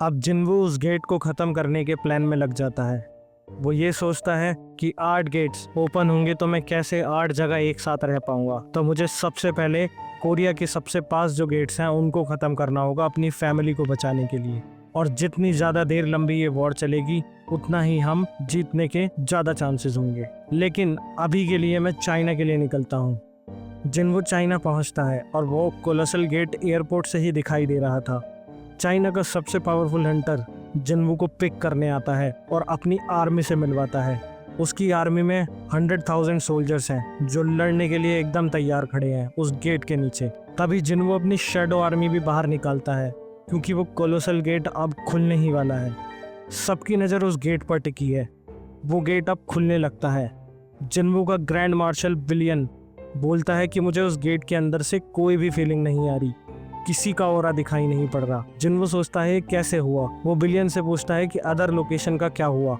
अब जिन्वू उस गेट को ख़त्म करने के प्लान में लग जाता है। वो ये सोचता है कि 8 गेट्स ओपन होंगे तो मैं कैसे 8 जगह एक साथ रह पाऊंगा। तो मुझे सबसे पहले कोरिया के सबसे पास जो गेट्स हैं उनको ख़त्म करना होगा अपनी फैमिली को बचाने के लिए। और जितनी ज़्यादा देर लंबी ये वॉर चलेगी उतना ही हम जीतने के ज़्यादा चांसेस होंगे। लेकिन अभी के लिए मैं चाइना के लिए निकलता हूँ। जिन्वू चाइना पहुँचता है और वो कोलोसल गेट एयरपोर्ट से ही दिखाई दे रहा था। चाइना का सबसे पावरफुल हंटर जिन्वू को पिक करने आता है और अपनी आर्मी से मिलवाता है। उसकी आर्मी में 100,000 सोल्जर्स हैं जो लड़ने के लिए एकदम तैयार खड़े हैं उस गेट के नीचे। तभी जिन्वू अपनी शैडो आर्मी भी बाहर निकालता है क्योंकि वो कोलोसल गेट अब खुलने ही वाला है। सबकी नज़र उस गेट पर टिकी है। वो गेट अब खुलने लगता है। जिन्वू का ग्रैंड मार्शल विलियन बोलता है कि मुझे उस गेट के अंदर से कोई भी फीलिंग नहीं आ रही, किसी का ऑरा दिखाई नहीं पड़ रहा। जिन्वू सोचता है कैसे हुआ। वो विलियन से पूछता है कि अदर लोकेशन का क्या हुआ।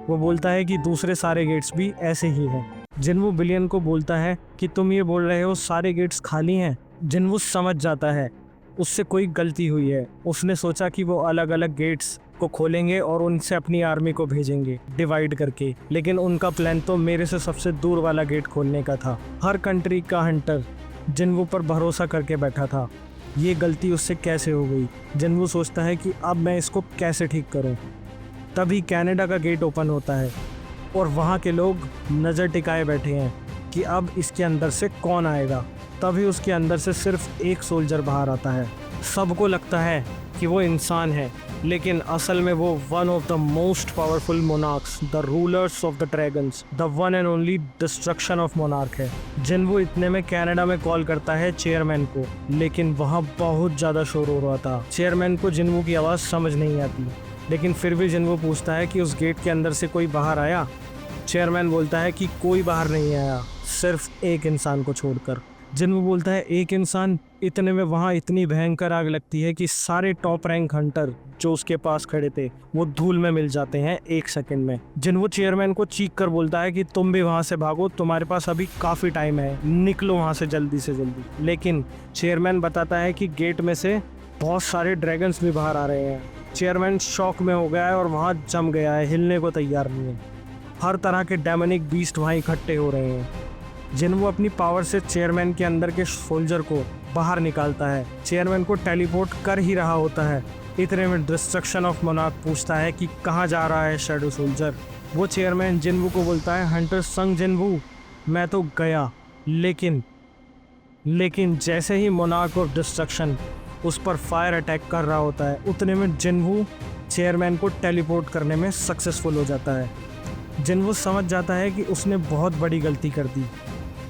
वो बोलता है कि दूसरे सारे गेट्स भी ऐसे ही हैं। जिन्वू विलियन को बोलता है कि तुम ये बोल रहे हो सारे गेट्स खाली हैं। जिन्वू समझ जाता है उससे कोई गलती हुई है। उसने सोचा कि वो अलग अलग गेट्स को खोलेंगे और उनसे अपनी आर्मी को भेजेंगे डिवाइड करके, लेकिन उनका प्लान तो मेरे से सबसे दूर वाला गेट खोलने का था। हर कंट्री का हंटर जिन्वू पर भरोसा करके बैठा था। ये गलती उससे कैसे हो गई। जिन्वू सोचता है कि अब मैं इसको कैसे ठीक करूं। तभी कनाडा का गेट ओपन होता है और वहाँ के लोग नज़र टिकाए बैठे हैं कि अब इसके अंदर से कौन आएगा। तभी उसके अंदर से सिर्फ एक सोल्जर बाहर आता है। सबको लगता है कि वो इंसान है, लेकिन असल में वो one of the most powerful monarchs, the rulers of the dragons, the one and only destruction of monarch है। जिन्वू इतने में कनाडा में कॉल करता है चेयरमैन को, लेकिन वहाँ बहुत ज़्यादा शोर हो रहा था। चेयरमैन को जिन्वू की आवाज़ समझ नहीं आती, लेकिन फिर भी जिन्वू पूछता है कि उस गेट के अंदर से कोई बाहर आया। चेयरमैन बोलता है कि कोई बाहर नहीं आया, सिर्फ एक इंसान को छोड़कर। जिन्वू बोलता है एक इंसान। इतने में वहाँ इतनी भयंकर आग लगती है कि सारे टॉप रैंक हंटर जो उसके पास खड़े थे वो धूल में मिल जाते हैं 1 सेकंड में। जिन्वू चेयरमैन को चीख कर बोलता है कि तुम भी वहाँ से भागो, तुम्हारे पास अभी काफ़ी टाइम है, निकलो वहाँ से जल्दी से जल्दी। लेकिन चेयरमैन बताता है कि गेट में से बहुत सारे ड्रैगन्स भी बाहर आ रहे हैं। चेयरमैन शॉक में हो गया है और वहाँ जम गया है, हिलने को तैयार नहीं है। हर तरह के डेमोनिक बीस्ट वहाँ इकट्ठे हो रहे हैं। जिन्वू अपनी पावर से चेयरमैन के अंदर के सोल्जर को बाहर निकालता है। चेयरमैन को टेलीपोर्ट कर ही रहा होता है, इतने में डिस्ट्रक्शन ऑफ मोनार्क पूछता है कि कहाँ जा रहा है शैडो सोल्जर। वो चेयरमैन जिन्वू को बोलता है हंटर संग जिन्वू, मैं तो गया, लेकिन जैसे ही मोनार्क ऑफ डिस्ट्रक्शन उस पर फायर अटैक कर रहा होता है, उतने में जिन्वू चेयरमैन को टेलीपोर्ट करने में सक्सेसफुल हो जाता है। जिन्वू समझ जाता है कि उसने बहुत बड़ी गलती कर दी।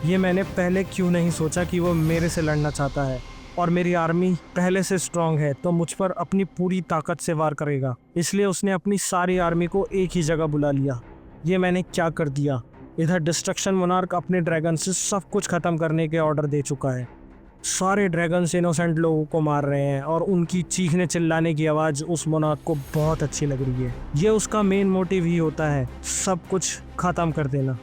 ये मैंने पहले क्यों नहीं सोचा कि वो मेरे से लड़ना चाहता है और मेरी आर्मी पहले से स्ट्रांग है तो मुझ पर अपनी पूरी ताकत से वार करेगा। इसलिए उसने अपनी सारी आर्मी को एक ही जगह बुला लिया। ये मैंने क्या कर दिया। इधर डिस्ट्रक्शन मोनार्क अपने ड्रैगन से सब कुछ ख़त्म करने के ऑर्डर दे चुका है। सारे ड्रैगन्स इनोसेंट लोगों को मार रहे हैं और उनकी चीखने चिल्लाने की आवाज़ उस मोनार्क को बहुत अच्छी लग रही है। ये उसका मेन मोटिव ही होता है, सब कुछ ख़त्म कर देना।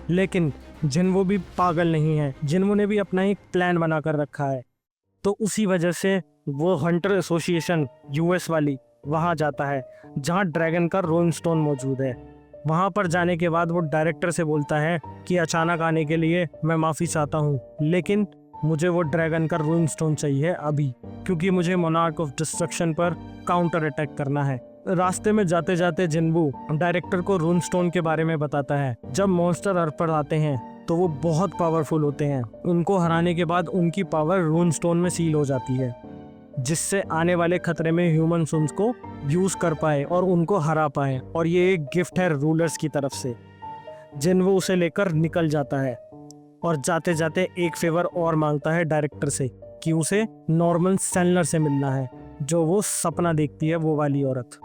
लेकिन जिन्वू भी पागल नहीं है। जिन्वू ने भी अपना एक प्लान बना कर रखा है, तो उसी वजह से वो हंटर एसोसिएशन यूएस वाली वहाँ जाता है जहाँ ड्रैगन का रोन स्टोन मौजूद है। वहाँ पर जाने के बाद वो डायरेक्टर से बोलता है कि अचानक आने के लिए मैं माफ़ी चाहता हूँ, लेकिन मुझे वो ड्रैगन का रून स्टोन चाहिए अभी, क्योंकि मुझे मोनार्क ऑफ डिस्ट्रक्शन पर काउंटर अटैक करना है। रास्ते में जाते जाते जिन्वू डायरेक्टर को रून स्टोन के बारे में बताता है। जब मॉन्स्टर अर्थ पर आते हैं तो वो बहुत पावरफुल होते हैं। उनको हराने के बाद उनकी पावर रून स्टोन में सील हो जाती है, जिससे आने वाले खतरे में ह्यूमंस उनको यूज़ कर पाए और उनको हरा पाए। और ये एक गिफ्ट है रूलर्स की तरफ से। जिन्वू उसे लेकर निकल जाता है और जाते जाते एक फेवर और मांगता है डायरेक्टर से कि उसे नॉर्मन सैलर से मिलना है, जो वो सपना देखती है, वो वाली औरत।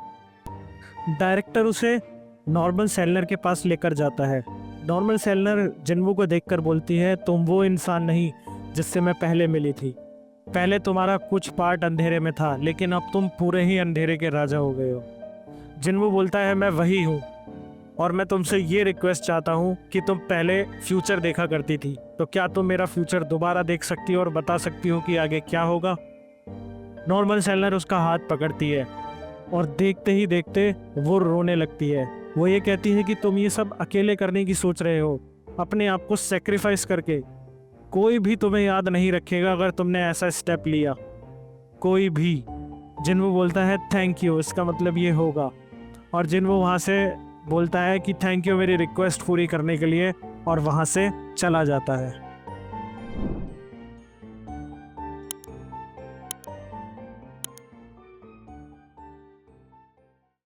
डायरेक्टर उसे नॉर्मन सैलर के पास लेकर जाता है। नॉर्मन सैलर जिन्वू को देखकर बोलती है तुम वो इंसान नहीं जिससे मैं पहले मिली थी। पहले तुम्हारा कुछ पार्ट अंधेरे में था, लेकिन अब तुम पूरे ही अंधेरे के राजा हो गए हो। जिन्वू बोलता है मैं वही हूँ और मैं तुमसे ये रिक्वेस्ट चाहता हूँ कि तुम पहले फ्यूचर देखा करती थी, तो क्या तुम मेरा फ्यूचर दोबारा देख सकती हो और बता सकती हो कि आगे क्या होगा। नॉर्मन सैलर उसका हाथ पकड़ती है और देखते ही देखते वो रोने लगती है। वो ये कहती है कि तुम ये सब अकेले करने की सोच रहे हो, अपने आप को सेक्रीफाइस करके। कोई भी तुम्हें याद नहीं रखेगा अगर तुमने ऐसा स्टेप लिया, कोई भी। जिन्हों बोलता है थैंक यू, इसका मतलब ये होगा। और जिन्हों वहाँ से बोलता है कि थैंक यू मेरी रिक्वेस्ट पूरी करने के लिए, और वहाँ से चला जाता है।